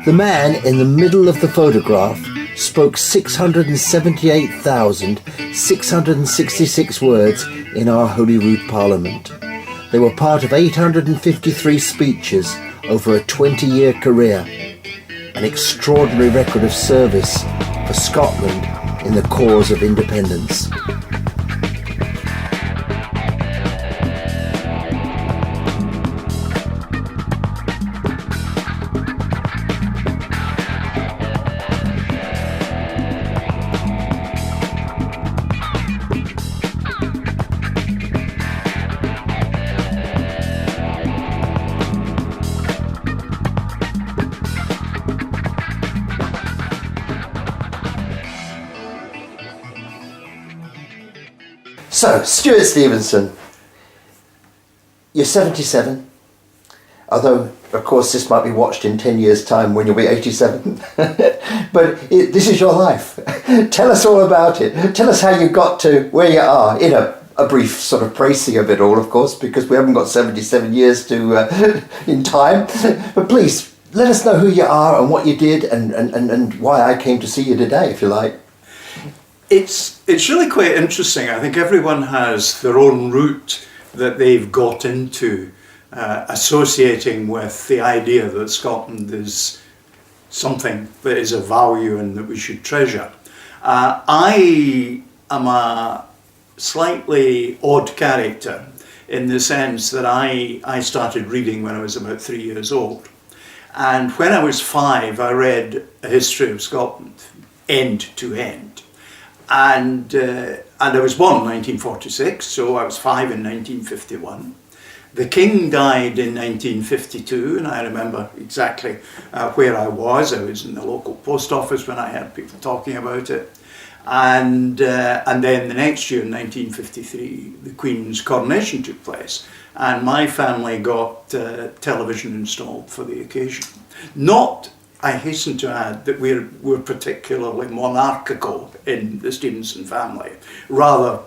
The man in the middle of the photograph spoke 678,666 words in our Holyrood Parliament. They were part of 853 speeches over a 20-year career, an extraordinary record of service for Scotland in the cause of independence. So, Stewart Stevenson, you're 77, although of course this might be watched in 10 years' time when you'll be 87, but this is your life. Tell us all about it. Tell us how you got to where you are, in a brief sort of précis of it all, of course, because we haven't got 77 years to in time, but please let us know who you are and what you did and why I came to see you today, if you like. It's really quite interesting. I think everyone has their own route that they've got into, associating with the idea that Scotland is something that is of value and that we should treasure. I am a slightly odd character in the sense that I started reading when I was about 3 years old. And when I was 5, I read a history of Scotland, end to end. And I was born in 1946, so I was 5 in 1951. The King died in 1952, and I remember exactly where I was. I was in the local post office when I heard people talking about it. And then the next year, in 1953, the Queen's coronation took place, and my family got television installed for the occasion. Not, I hasten to add, that we're particularly monarchical in the Stevenson family. Rather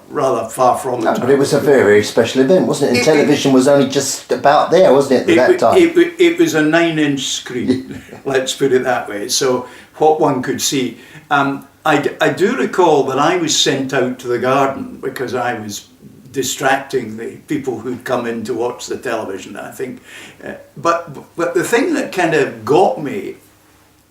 far from it. No, but it was a very, very special event, wasn't it? And television was only just about there, wasn't it, at that time? It was a 9-inch screen, let's put it that way. So what one could see. I do recall that I was sent out to the garden because I was distracting the people who'd come in to watch the television, I think. But the thing that kind of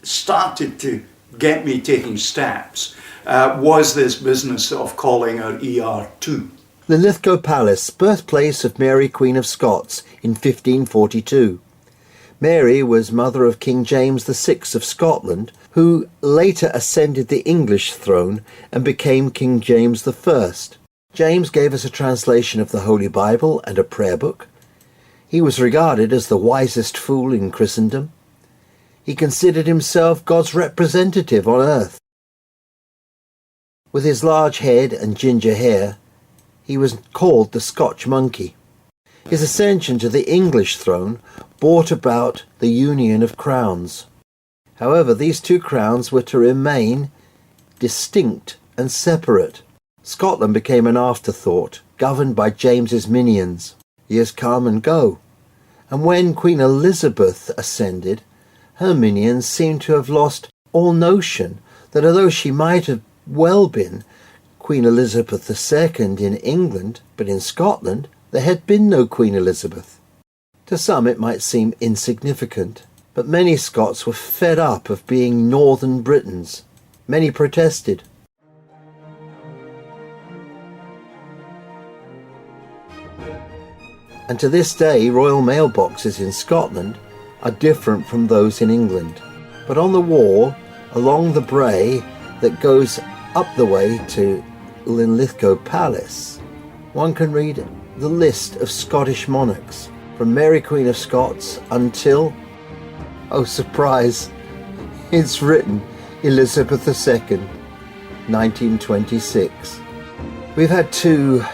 started to get me taking steps was this business of calling her ER2. Linlithgow Palace, birthplace of Mary Queen of Scots in 1542. Mary was mother of King James VI of Scotland, who later ascended the English throne and became King James I. James gave us a translation of the Holy Bible and a prayer book. He was regarded as the wisest fool in Christendom. He considered himself God's representative on earth. With his large head and ginger hair, he was called the Scotch monkey. His ascension to the English throne brought about the union of crowns. However, these two crowns were to remain distinct and separate. Scotland became an afterthought, governed by James's minions. Years come and go, and when Queen Elizabeth ascended, her minions seem to have lost all notion that although she might have well been Queen Elizabeth II in England, but in Scotland there had been no Queen Elizabeth. To some it might seem insignificant, but many Scots were fed up of being Northern Britons. Many protested. And to this day, royal mailboxes in Scotland are different from those in England. But on the wall, along the brae that goes up the way to Linlithgow Palace, one can read the list of Scottish monarchs, from Mary Queen of Scots until, oh surprise, it's written Elizabeth II, 1926. We've had 2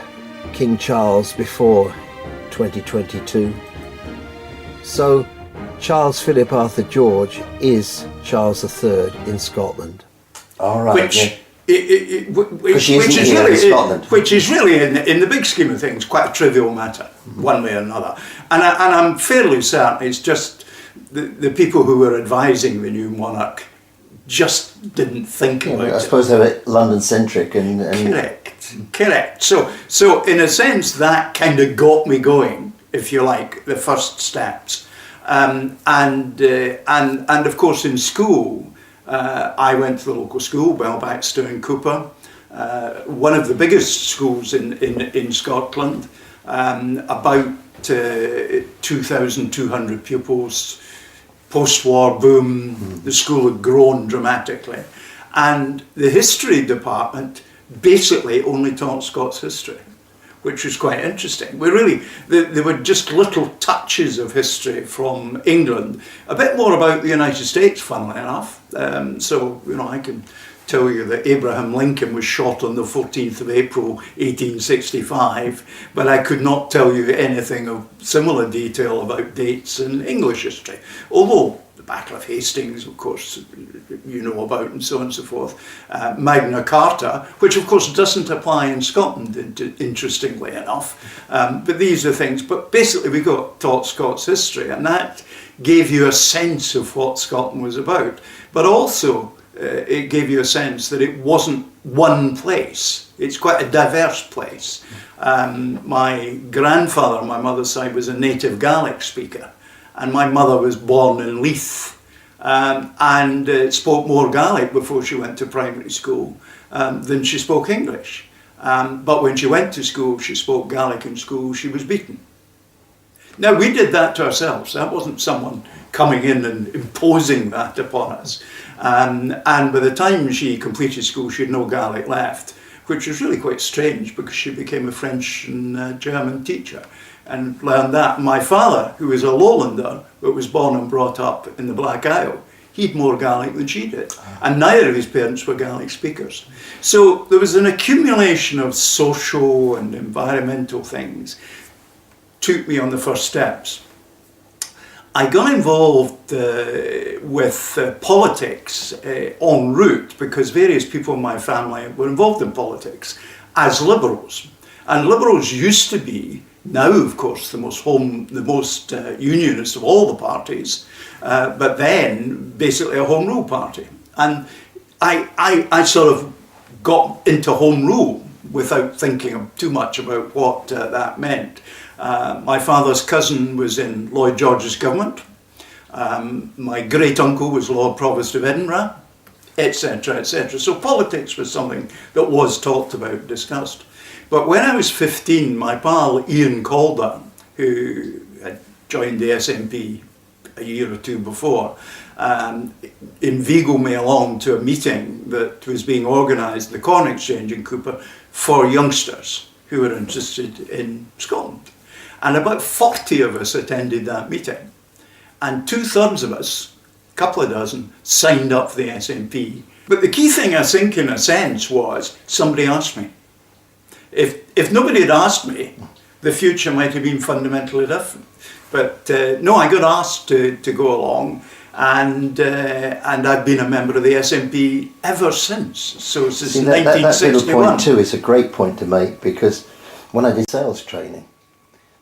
King Charles before 2022. So Charles Philip Arthur George is Charles III in Scotland. All right. Which is really in the big scheme of things quite a trivial matter, one way or another. And I'm fairly certain it's just the people who were advising the new monarch just didn't think about it. I suppose they were London-centric and... Correct. So in a sense, that kind of got me going, if you like, the first steps. And of course in school, I went to the local school, Belbaxter in Cooper, one of the biggest schools in Scotland, about 2,200 pupils. Post-war boom, the school had grown dramatically. And the history department basically only taught Scots history, which was quite interesting. There were just little touches of history from England, a bit more about the United States, funnily enough. So, I can tell you that Abraham Lincoln was shot on the 14th of April 1865, but I could not tell you anything of similar detail about dates in English history. Although the Battle of Hastings, of course, you know about, and so on and so forth. Magna Carta, which of course doesn't apply in Scotland, interestingly enough. But these are things, but basically we got taught Scots history, and that gave you a sense of what Scotland was about. But also, it gave you a sense that it wasn't one place. It's quite a diverse place. My grandfather on my mother's side was a native Gaelic speaker, and my mother was born in Leith and spoke more Gaelic before she went to primary school than she spoke English. But when she went to school, she spoke Gaelic in school, she was beaten. Now, we did that to ourselves. That wasn't someone coming in and imposing that upon us. And by the time she completed school, she had no Gaelic left, which was really quite strange because she became a French and German teacher and learned that. My father, who was a lowlander, but was born and brought up in the Black Isle, he'd more Gaelic than she did. And neither of his parents were Gaelic speakers. So there was an accumulation of social and environmental things took me on the first steps. I got involved with politics en route because various people in my family were involved in politics as liberals. And liberals used to be, now of course, the most unionist of all the parties, but then basically a home rule party. And I sort of got into home rule without thinking too much about what that meant. My father's cousin was in Lloyd George's government. My great uncle was Lord Provost of Edinburgh, etc., etc. So politics was something that was talked about, discussed. But when I was 15, my pal Ian Calder, who had joined the SNP a year or two before, inveigled me along to a meeting that was being organised at the Corn Exchange in Cooper for youngsters who were interested in Scotland. And about 40 of us attended that meeting. And 2/3 of us, a couple of dozen, signed up for the SNP. But the key thing, I think, in a sense, was somebody asked me. If nobody had asked me, the future might have been fundamentally different. But no, I got asked to go along, and I've been a member of the SNP ever since. So since 1961. That little point too is a great point to make, because when I did sales training,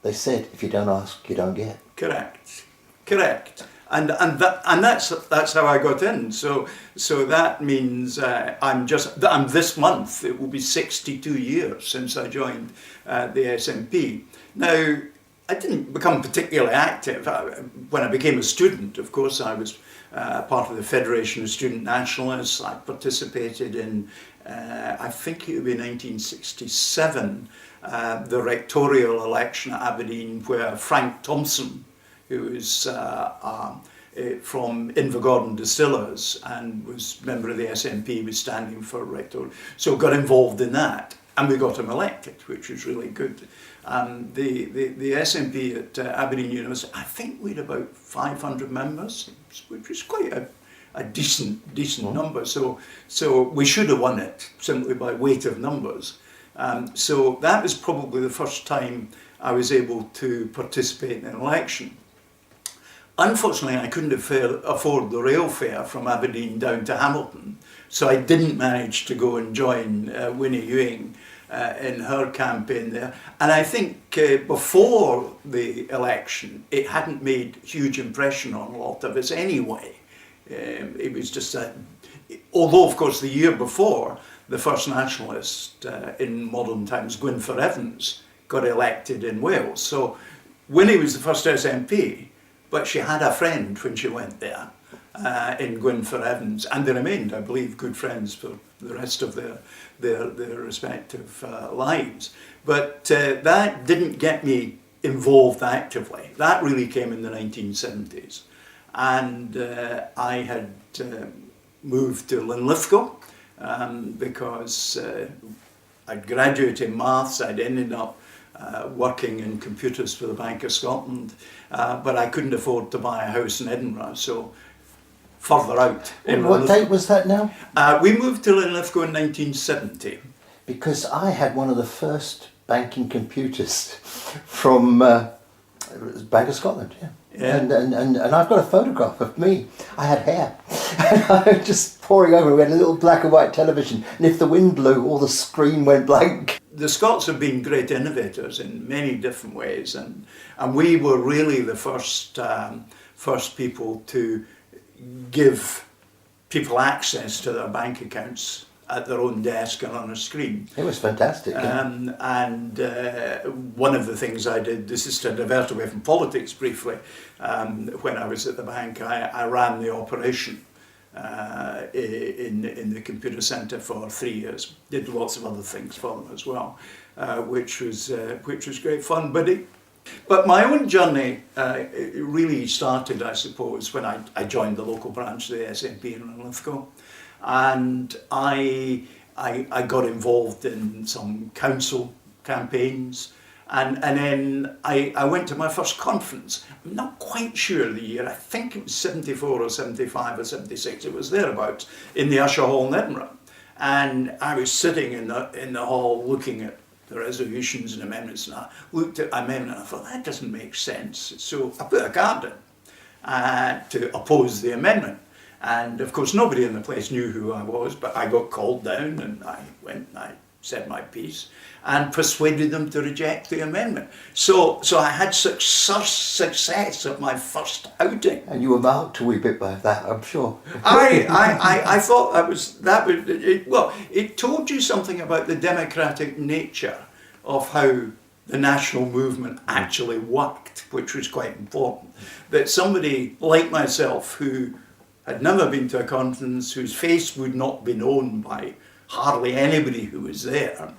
they said if you don't ask, you don't get. Correct. And that's how I got in. So that means I'm this month, it will be 62 years since I joined the SNP. Now, I didn't become particularly active. When I became a student, of course, I was part of the Federation of Student Nationalists. I participated in, I think it would be 1967, the rectorial election at Aberdeen, where Frank Thompson, who is from Invergordon Distillers and was a member of the SNP, was standing for rector. So got involved in that, and we got him elected, which was really good. The SNP at Aberdeen University, I think we had about 500 members, which was quite a decent number. So we should have won it simply by weight of numbers. So that was probably the first time I was able to participate in an election. Unfortunately, I couldn't afford the rail fare from Aberdeen down to Hamilton, so I didn't manage to go and join Winnie Ewing in her campaign there. And I think before the election, it hadn't made huge impression on a lot of us anyway. It was just although of course the year before, the first nationalist in modern times, Gwynfor Evans, got elected in Wales. So Winnie was the first SNP, but she had a friend when she went there in Gwynfor Evans, and they remained, I believe, good friends for the rest of their respective lives. But that didn't get me involved actively. That really came in the 1970s. And I had moved to Linlithgow because I'd graduated in maths. I'd ended up working in computers for the Bank of Scotland, but I couldn't afford to buy a house in Edinburgh, so further out. What date was that now? We moved to Linlithgow in 1970. Because I had one of the first banking computers from Bank of Scotland, yeah. Yeah. And I've got a photograph of me. I had hair. And I was just poring over. We had a little black and white television. And if the wind blew, all the screen went blank. The Scots have been great innovators in many different ways. And we were really the first people to give people access to their bank accounts at their own desk and on a screen. It was fantastic. And one of the things I did, this is to divert away from politics briefly, when I was at the bank, I ran the operation in the computer centre for 3 years. Did lots of other things for them as well, which was great fun. But my own journey really started, I suppose, when I joined the local branch of the SNP in Linlithgow. And I got involved in some council campaigns, and then I went to my first conference. I'm not quite sure the year, I think it was 74 or 75 or 76, it was thereabouts, in the Usher Hall in Edinburgh. And I was sitting in the hall looking at the resolutions and amendments, and I looked at an amendment and I thought, that doesn't make sense. So I put a card in to oppose the amendment. And of course nobody in the place knew who I was, but I got called down and I went and I said my piece and persuaded them to reject the amendment. So I had success at my first outing. And you were marked a wee bit by that, I'm sure. I thought it told you something about the democratic nature of how the national movement actually worked, which was quite important. That somebody like myself, who had never been to a conference, whose face would not be known by hardly anybody who was there,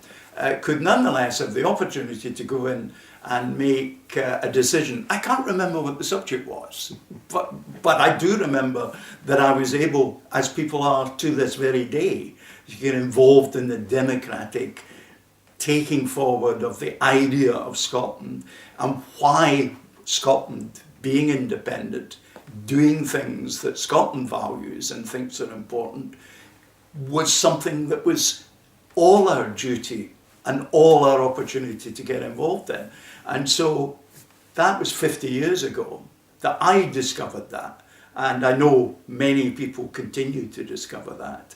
could nonetheless have the opportunity to go in and make a decision. I can't remember what the subject was, but I do remember that I was able, as people are to this very day, to get involved in the democratic taking forward of the idea of Scotland and why Scotland, being independent, doing things that Scotland values and thinks are important, was something that was all our duty and all our opportunity to get involved in. And so that was 50 years ago that I discovered that. And I know many people continue to discover that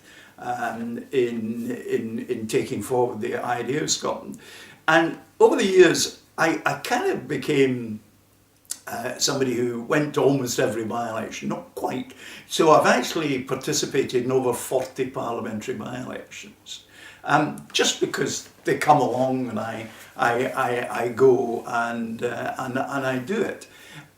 in taking forward the idea of Scotland. And over the years, I kind of became somebody who went to almost every by-election, not quite. So I've actually participated in over 40 parliamentary by-elections, just because they come along and I go and I do it.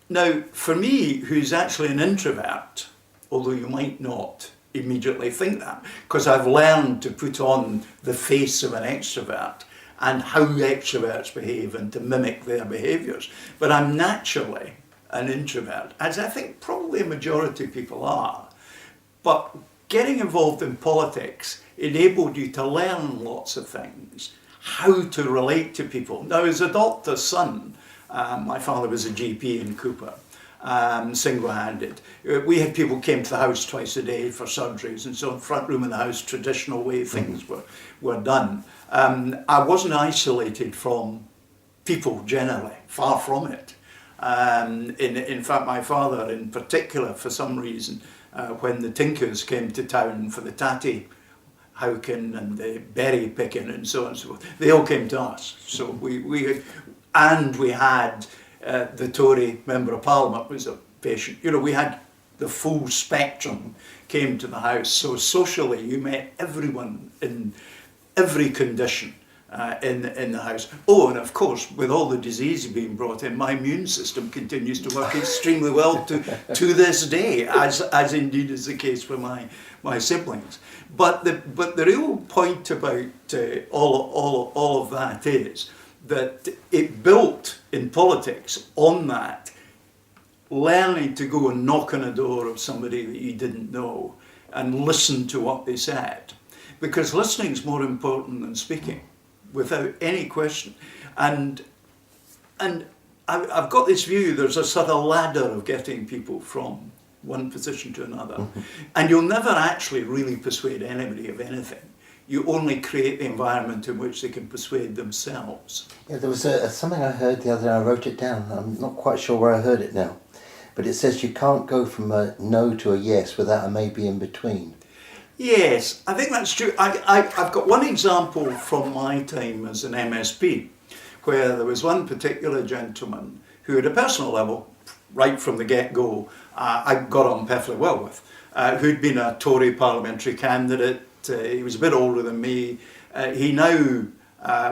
Now, for me, who's actually an introvert, although you might not immediately think that, because I've learned to put on the face of an extrovert and how extroverts behave and to mimic their behaviours. But I'm naturally an introvert, as I think probably a majority of people are. But getting involved in politics enabled you to learn lots of things, how to relate to people. Now, as a doctor's son, my father was a GP in Cooper, single-handed. We had people came to the house twice a day for surgeries, and so in front room in the house, traditional way things were done. I wasn't isolated from people generally, far from it. In fact, my father in particular, for some reason, when the Tinkers came to town for the tatty Howkin and the berry picking and so on and so forth. They all came to us. So we had the Tory Member of Parliament was a patient. You know, we had the full spectrum came to the house. So socially, you met everyone in every condition in the house. Oh, and of course, with all the disease being brought in, my immune system continues to work extremely well to this day, as indeed is the case for my siblings. But the real point about all of that is that it built in politics on that, learning to go and knock on a door of somebody that you didn't know and listen to what they said. Because listening is more important than speaking, without any question. And I've got this view, there's a sort of ladder of getting people from one position to another. Mm-hmm. And you'll never actually really persuade anybody of anything. You only create the environment in which they can persuade themselves. Yeah, there was something I heard the other day, I wrote it down, I'm not quite sure where I heard it now. But it says you can't go from a no to a yes without a maybe in between. Yes, I think that's true. I've got one example from my time as an MSP, where there was one particular gentleman who, at a personal level, right from the get-go, I got on perfectly well with, who'd been a Tory parliamentary candidate. He was a bit older than me. He now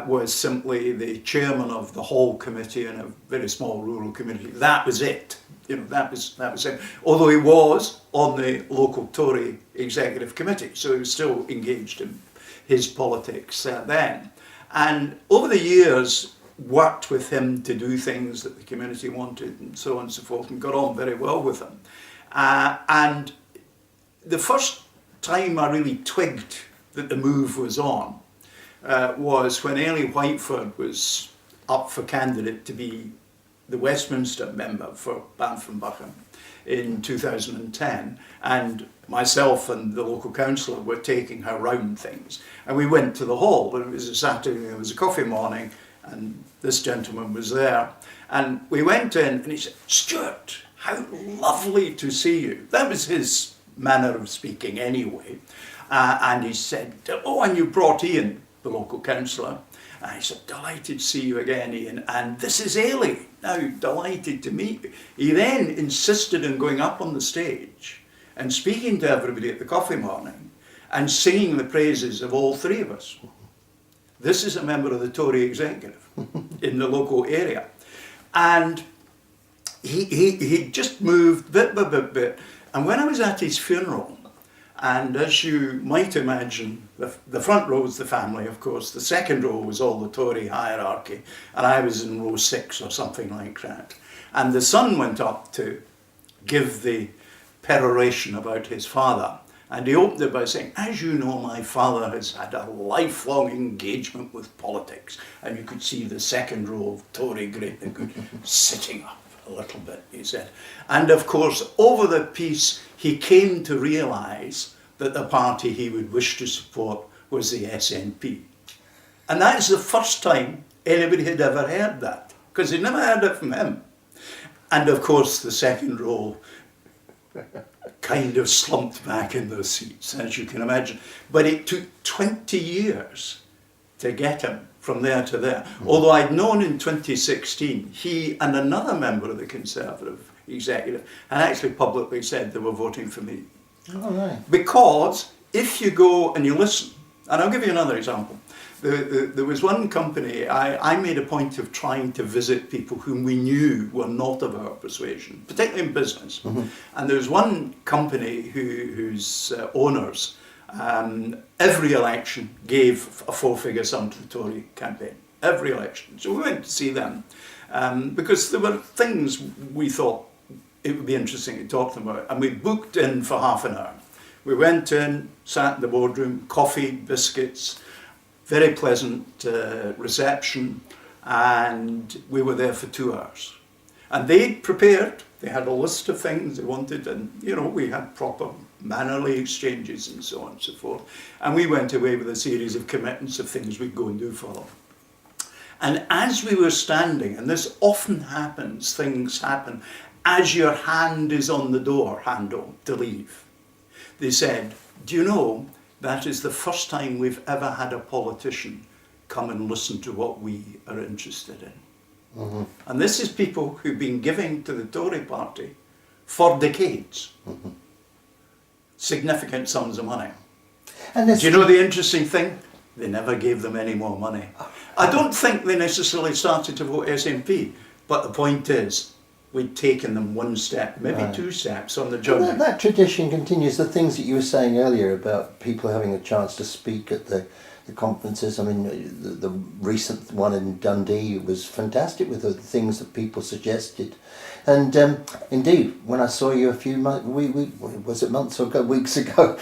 was simply the chairman of the Hall Committee in a very small rural community. That was it. You know, that was it. Although he was on the local Tory executive committee, so he was still engaged in his politics then. And over the years, worked with him to do things that the community wanted and so on and so forth, and got on very well with him. And the first time I really twigged that the move was on was when Ailey Whiteford was up for candidate to be the Westminster member for Banff-and-Buchan in 2010, and myself and the local councillor were taking her round things. And we went to the hall, and it was a Saturday, it was a coffee morning, and this gentleman was there. And we went in, and he said, "Stewart, how lovely to see you." That was his manner of speaking anyway. And he said, "Oh, and you brought Ian, the local councillor." And I said, "Delighted to see you again, Ian. And this is Ailey. Now, delighted to meet you." He then insisted on going up on the stage and speaking to everybody at the coffee morning and singing the praises of all three of us. This is a member of the Tory executive in the local area. And he just moved bit by bit. And when I was at his funeral, and as you might imagine, the front row was the family, of course. The second row was all the Tory hierarchy. And I was in row 6 or something like that. And the son went up to give the peroration about his father. And he opened it by saying, "As you know, my father has had a lifelong engagement with politics." And you could see the second row of Tory great and good sitting up a little bit, he said. And of course, over the piece, he came to realise that the party he would wish to support was the SNP. And that's the first time anybody had ever heard that, because they'd never heard it from him. And of course, the second row kind of slumped back in those seats, as you can imagine. But it took 20 years to get him from there to there. Although I'd known in 2016, he and another member of the Conservative executive had actually publicly said they were voting for me. Oh, right. Because if you go and you listen, and I'll give you another example. There was one company, I made a point of trying to visit people whom we knew were not of our persuasion, particularly in business. Mm-hmm. And there was one company whose owners, every election gave a 4-figure sum to the Tory campaign. Every election. So we went to see them because there were things we thought it would be interesting to talk to them about. And we booked in for half an hour. We went in, sat in the boardroom, coffee, biscuits, very pleasant reception, and we were there for 2 hours. And they'd prepared, they had a list of things they wanted, and we had proper mannerly exchanges and so on and so forth. And we went away with a series of commitments of things we'd go and do for them. And as we were standing, and this often happens, things happen, as your hand is on the door handle to leave, they said, "Do you know, that is the first time we've ever had a politician come and listen to what we are interested in. Mm-hmm. And this is people who've been giving to the Tory party for decades Mm-hmm. significant sums of money. And do you know the interesting thing? They never gave them any more money. I don't think they necessarily started to vote SNP, but the point is, we'd taken them one step, maybe Right. 2 steps on the journey. That tradition continues. The things that you were saying earlier about people having a chance to speak at the conferences, I mean, the recent one in Dundee was fantastic with the things that people suggested. And indeed, when I saw you a few months, was it months or weeks ago,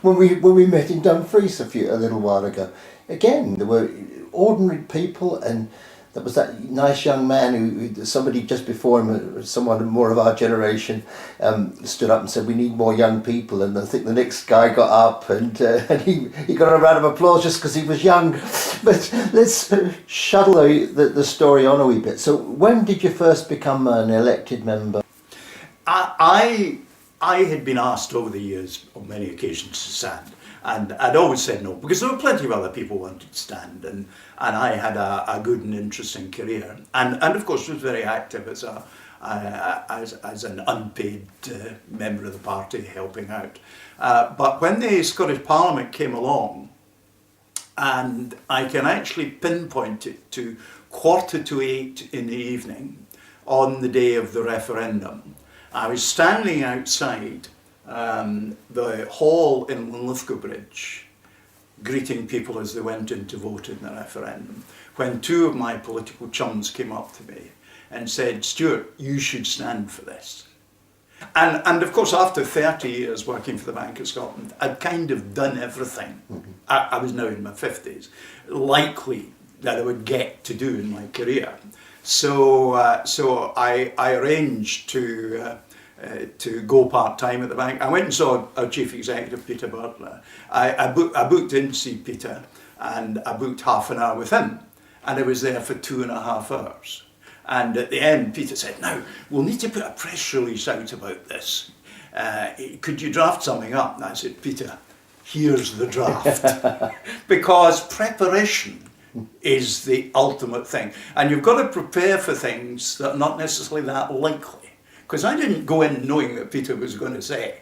when we met in Dumfries a little while ago, again, there were ordinary people, and there was that nice young man who somebody just before him, someone more of our generation, stood up and said, "We need more young people." And I think the next guy got up and he got a round of applause just because he was young. But let's shuttle the story on a wee bit. So when did you first become an elected member? I had been asked over the years on many occasions to stand, and I'd always said no, because there were plenty of other people who wanted to stand, and I had a good and interesting career, and of course was very active as an unpaid member of the party, helping out. But when the Scottish Parliament came along, and I can actually pinpoint it to 7:45 in the evening on the day of the referendum, I was standing outside the hall in Linlithgow Bridge, greeting people as they went in to vote in the referendum, when 2 of my political chums came up to me and said, "Stewart, you should stand for this." And of course, after 30 years working for the Bank of Scotland, I'd kind of done everything. Mm-hmm. I was now in my 50s, likely that I would get to do in my career. So I arranged to go part-time at the bank. I went and saw our chief executive, Peter Butler. I booked in to see Peter, and I booked half an hour with him, and I was there for 2.5 hours. And at the end, Peter said, "Now, we'll need to put a press release out about this. Could you draft something up?" And I said, "Peter, here's the draft." Because preparation is the ultimate thing. And you've got to prepare for things that are not necessarily that likely. Because I didn't go in knowing that Peter was going to say.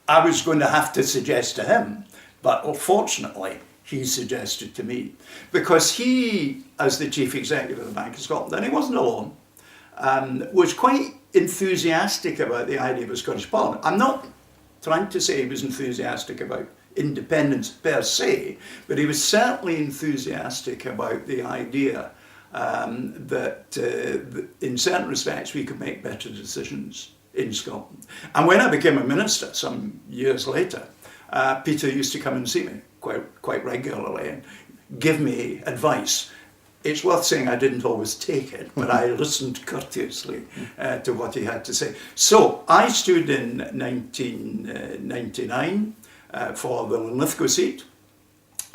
I was going to have to suggest to him, but fortunately, he suggested to me. Because he, as the chief executive of the Bank of Scotland, and he wasn't alone, was quite enthusiastic about the idea of a Scottish Parliament. I'm not trying to say he was enthusiastic about independence per se, but he was certainly enthusiastic about the idea that in certain respects we could make better decisions in Scotland. And when I became a minister some years later, Peter used to come and see me quite regularly and give me advice. It's worth saying I didn't always take it, but I listened courteously to what he had to say. So I stood in 1999 for the Linlithgow seat,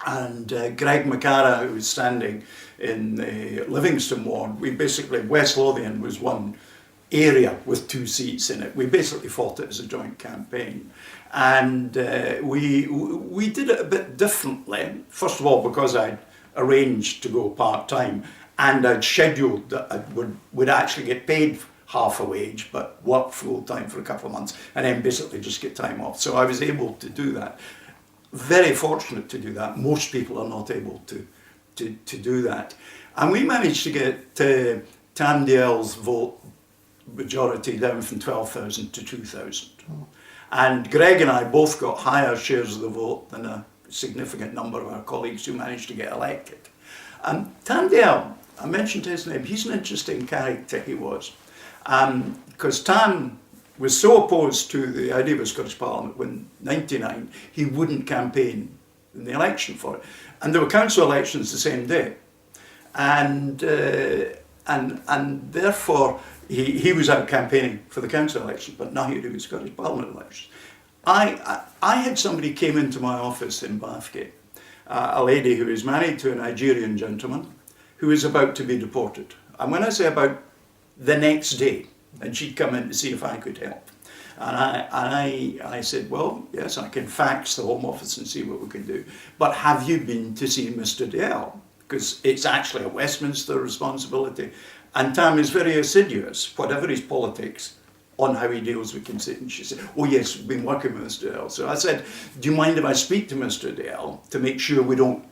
and Greg McCara, who was standing in the Livingston ward, West Lothian was one area with 2 seats in it. We basically fought it as a joint campaign. And we did it a bit differently. First of all, because I'd arranged to go part-time, and I'd scheduled that I would actually get paid half a wage, but work full-time for a couple of months, and then basically just get time off. So I was able to do that. Very fortunate to do that. Most people are not able to do that. And we managed to get Tamdale's vote majority down from 12,000 to 2,000. And Greg and I both got higher shares of the vote than a significant number of our colleagues who managed to get elected. Tamdale, I mentioned his name, he's an interesting character, he was. Because Tam was so opposed to the idea of a Scottish Parliament when, 99, he wouldn't campaign in the election for it. And there were council elections the same day. And therefore, he was out campaigning for the council election, but not to do with Scottish Parliament elections. I had somebody came into my office in Bathgate, a lady who is married to a Nigerian gentleman who is about to be deported. And when I say about, the next day, and she'd come in to see if I could help. I said, well, yes, I can fax the Home Office and see what we can do. But have you been to see Mr. Dale? Because it's actually a Westminster responsibility. And Tam is very assiduous, whatever his politics, on how he deals with consent. And she said, oh yes, we've been working with Mr. Dale. So I said, do you mind if I speak to Mr. Dale to make sure we don't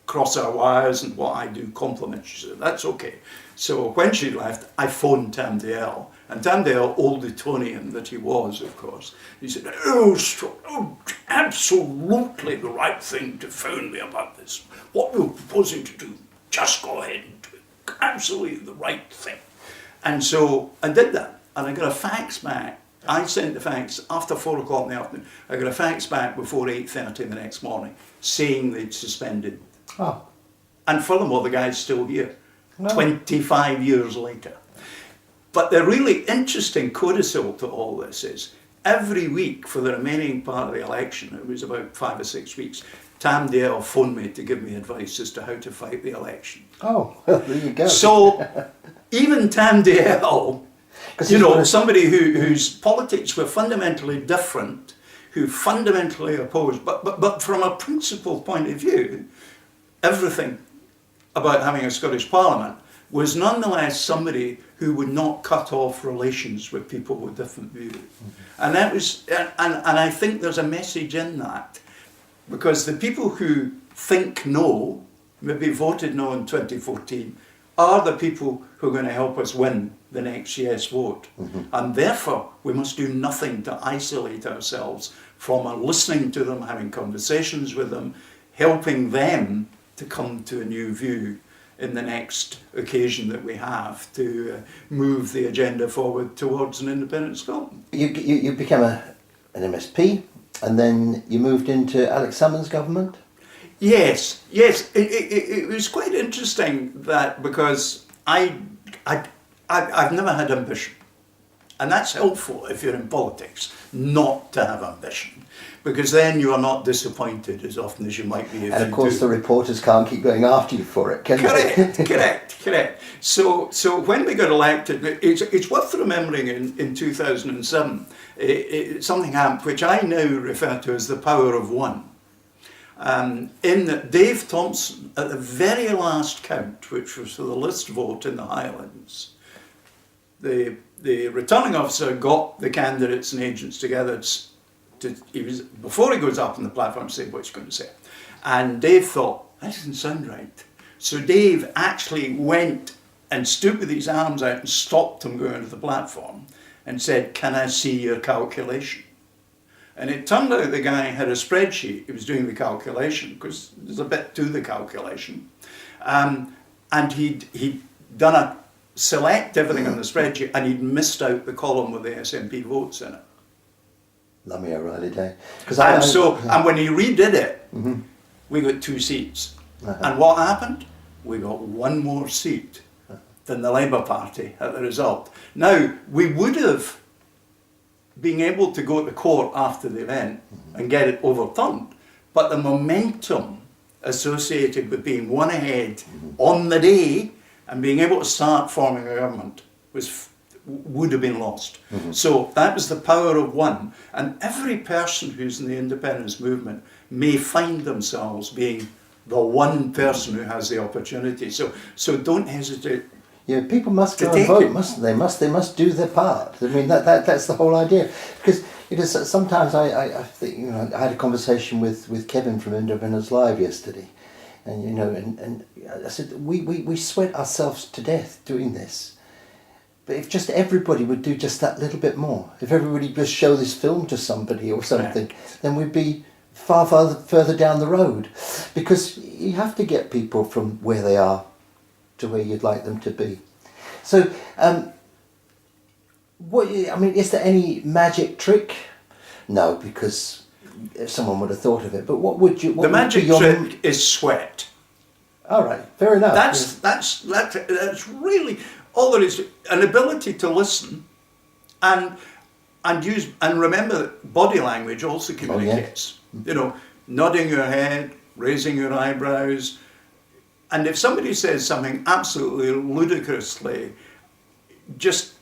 cross our wires and what I do compliment? She said, that's okay. So when she left, I phoned Tam Dale. And Tam Dale, old Etonian that he was, of course, he said, oh, absolutely the right thing to phone me about this. What you're proposing to do, just go ahead and do it. Absolutely the right thing. And so I did that. And I got a fax back. I sent the fax after 4 o'clock in the afternoon. I got a fax back before 8:30 the next morning saying they'd suspended. Oh. And furthermore, the guy's still here, No. 25 years later. But the really interesting codicil to all this is, every week for the remaining part of the election, it was about 5 or 6 weeks, Tam Dale phoned me to give me advice as to how to fight the election. Oh, well, there you go. So even Tam Dale, you know, somebody whose politics were fundamentally different, who fundamentally opposed, but from a principled point of view, everything about having a Scottish Parliament was nonetheless somebody who would not cut off relations with people with different views. Mm-hmm. And that was, and I think there's a message in that, because the people who think no, maybe voted no in 2014, are the people who are going to help us win the next yes vote. Mm-hmm. And therefore, we must do nothing to isolate ourselves from listening to them, having conversations with them, helping them to come to a new view in the next occasion that we have to move the agenda forward towards an independent Scotland. You became an MSP, and then you moved into Alex Salmond's government? Yes. It was quite interesting that, because I've never had ambition. And that's helpful if you're in politics, not to have ambition, because then you are not disappointed as often as you might be if and of course the reporters can't keep going after you for it, can they? Correct. So when we got elected, it's worth remembering in 2007, something happened which I now refer to as the power of one. In that Dave Thompson, at the very last count, which was for the list vote in the Highlands, the returning officer got the candidates and agents together before he goes up on the platform to say what he's going to say. And Dave thought, that doesn't sound right. So Dave actually went and stood with his arms out and stopped him going to the platform and said, can I see your calculation? And it turned out the guy had a spreadsheet. He was doing the calculation, because there's a bit to the calculation. And he'd done a select everything on the spreadsheet, and he'd missed out the column with the SNP votes in it. Lummy O'Reilly Day. And when he redid it, mm-hmm. we got 2 seats. Uh-huh. And what happened? We got 1 more seat than the Labour Party at the result. Now, we would have been able to go to court after the event mm-hmm. and get it overturned, but the momentum associated with being one ahead mm-hmm. on the day and being able to start forming a government would have been lost. Mm-hmm. So that was the power of one. And every person who's in the independence movement may find themselves being the one person who has the opportunity. So don't hesitate. Yeah, people must go and vote, mustn't they? They must do their part. I mean, that's the whole idea. Because sometimes I think, I had a conversation with Kevin from Independence Live yesterday, and and I said we sweat ourselves to death doing this. But if just everybody would do just that little bit more, if everybody just show this film to somebody or something, right, then we'd be far further down the road. Because you have to get people from where they are to where you'd like them to be. So, is there any magic trick? No, because if someone would have thought of it. But what would you? What the magic trick is sweat. All right, fair enough. That's really all there is. An ability to listen, and use and remember that body language also communicates. Oh, yeah. Nodding your head, raising your eyebrows. And if somebody says something absolutely ludicrously, just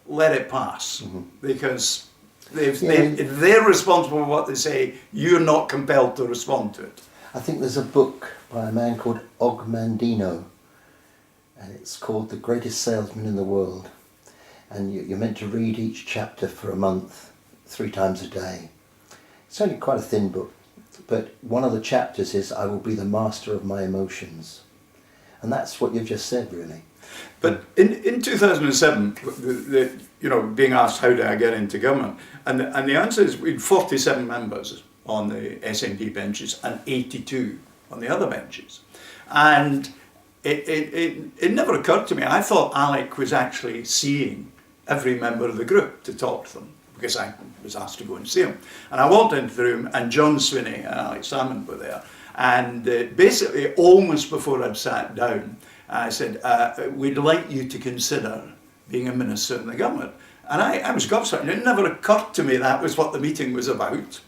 let it pass, mm-hmm. because They're responsible for what they say. You're not compelled to respond to it. I think there's a book by a man called Og Mandino, and it's called The Greatest Salesman in the World. And you're meant to read each chapter for a month, 3 times a day. It's only quite a thin book, but one of the chapters is I will be the master of my emotions. And that's what you've just said, really. But in 2007, being asked how did I get into government, and the answer is we had 47 members on the SNP benches and 82 on the other benches. And it never occurred to me. I thought Alec was actually seeing every member of the group to talk to them, because I was asked to go and see them. And I walked into the room, and John Swinney and Alex Salmond were there. And basically, almost before I'd sat down, I said, we'd like you to consider being a minister in the government. And I was gobsmacked. It never occurred to me that was what the meeting was about.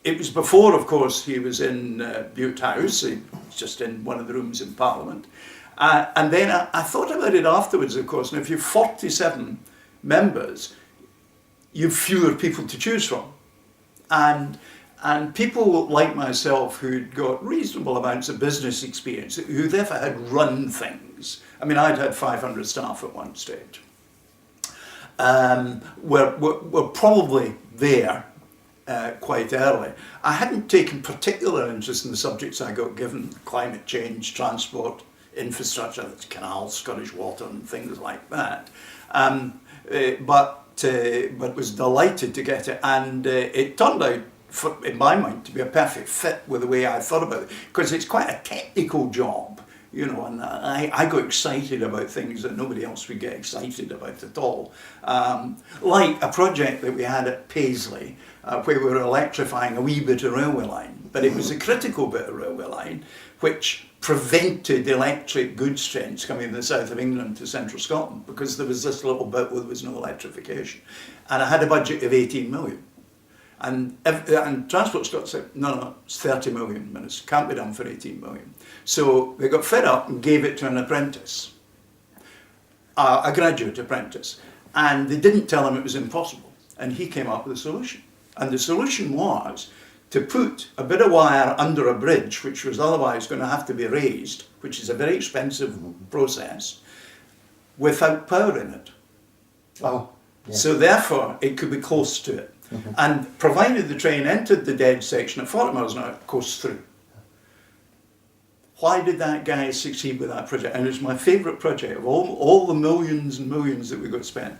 It was before, of course, he was in Bute House. He was just in one of the rooms in Parliament. And then I thought about it afterwards, of course. And if you've 47 members, you've fewer people to choose from. And people like myself who'd got reasonable amounts of business experience, who therefore had run things. I mean, I'd had 500 staff at one stage. Were probably there quite early. I hadn't taken particular interest in the subjects I got given: climate change, transport, infrastructure, canals, Scottish water, and things like that. But was delighted to get it, and it turned out, in my mind, to be a perfect fit with the way I thought about it, because it's quite a technical job, and I got excited about things that nobody else would get excited about at all. Like a project that we had at Paisley, where we were electrifying a wee bit of railway line, but it was a critical bit of railway line which prevented electric goods trains coming from the south of England to central Scotland, because there was this little bit where there was no electrification. And I had a budget of 18 million. And Transport Scotland said, no, it's 30 million minutes, can't be done for 18 million. So they got fed up and gave it to an apprentice, a graduate apprentice. And they didn't tell him it was impossible. And he came up with a solution. And the solution was to put a bit of wire under a bridge, which was otherwise going to have to be raised, which is a very expensive process, without power in it. Oh, yeah. So therefore, it could be close to it. Mm-hmm. And provided the train entered the dead section at 40 miles an hour, it goes through. Why did that guy succeed with that project? And it's my favourite project of all the millions and millions that we got spent,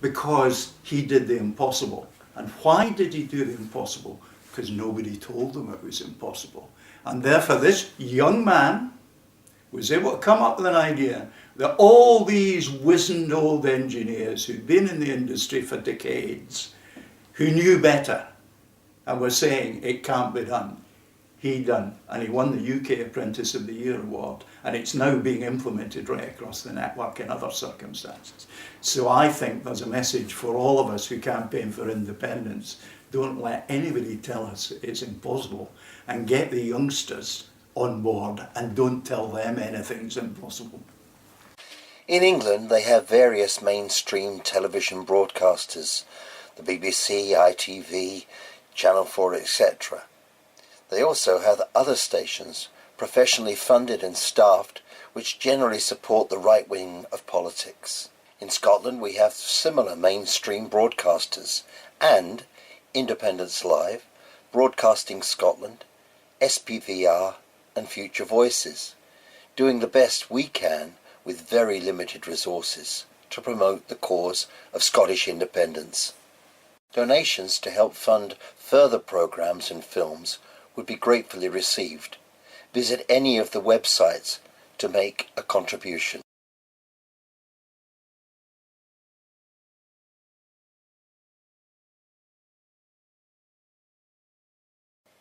because he did the impossible. And why did he do the impossible? Because nobody told him it was impossible. And therefore this young man was able to come up with an idea that all these wizened old engineers who'd been in the industry for decades, who knew better and were saying it can't be done, he done. And he won the UK Apprentice of the Year award, and it's now being implemented right across the network in other circumstances. So I think there's a message for all of us who campaign for independence. Don't let anybody tell us it's impossible, and get the youngsters on board, and don't tell them anything's impossible. In England, they have various mainstream television broadcasters, the BBC, ITV, Channel 4, etc. They also have other stations, professionally funded and staffed, which generally support the right wing of politics. In Scotland, we have similar mainstream broadcasters, and Independence Live, Broadcasting Scotland, SPVR and Future Voices, doing the best we can with very limited resources to promote the cause of Scottish independence. Donations to help fund further programmes and films would be gratefully received. Visit any of the websites to make a contribution.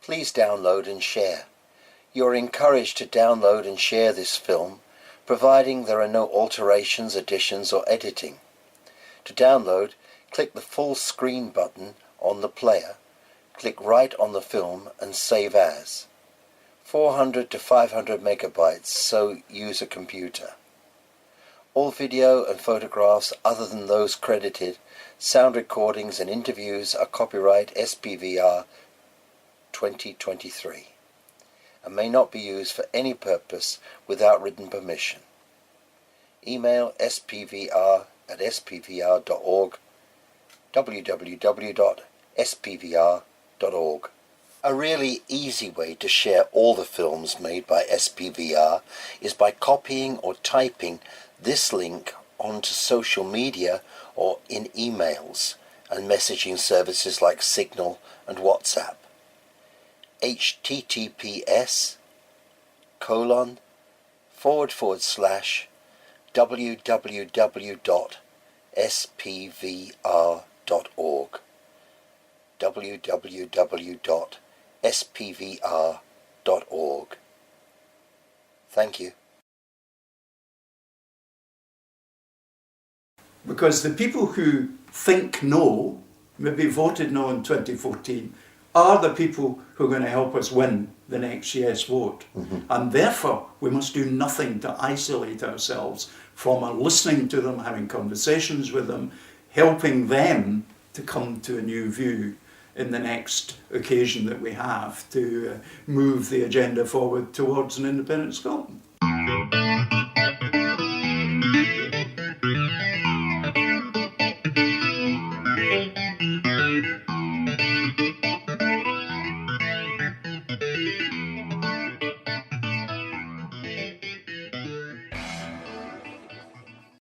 Please download and share. You are encouraged to download and share this film, providing there are no alterations, additions or editing. To download, click the full screen button on the player, click right on the film and save as. 400 to 500 megabytes, so use a computer. All video and photographs other than those credited Sound recordings and interviews are copyright SPVR 2023 and may not be used for any purpose without written permission. Email spvr@spvr.org, www.spvr.org. A really easy way to share all the films made by SPVR is by copying or typing this link onto social media or in emails and messaging services like Signal and WhatsApp. https://www.spvr.org www.spvr.org. Thank you. Because the people who think no, maybe voted no in 2014, are the people who are going to help us win the next yes vote. And therefore, we must do nothing to isolate ourselves from listening to them, having conversations with them, helping them to come to a new view in the next occasion that we have to move the agenda forward towards an independent Scotland.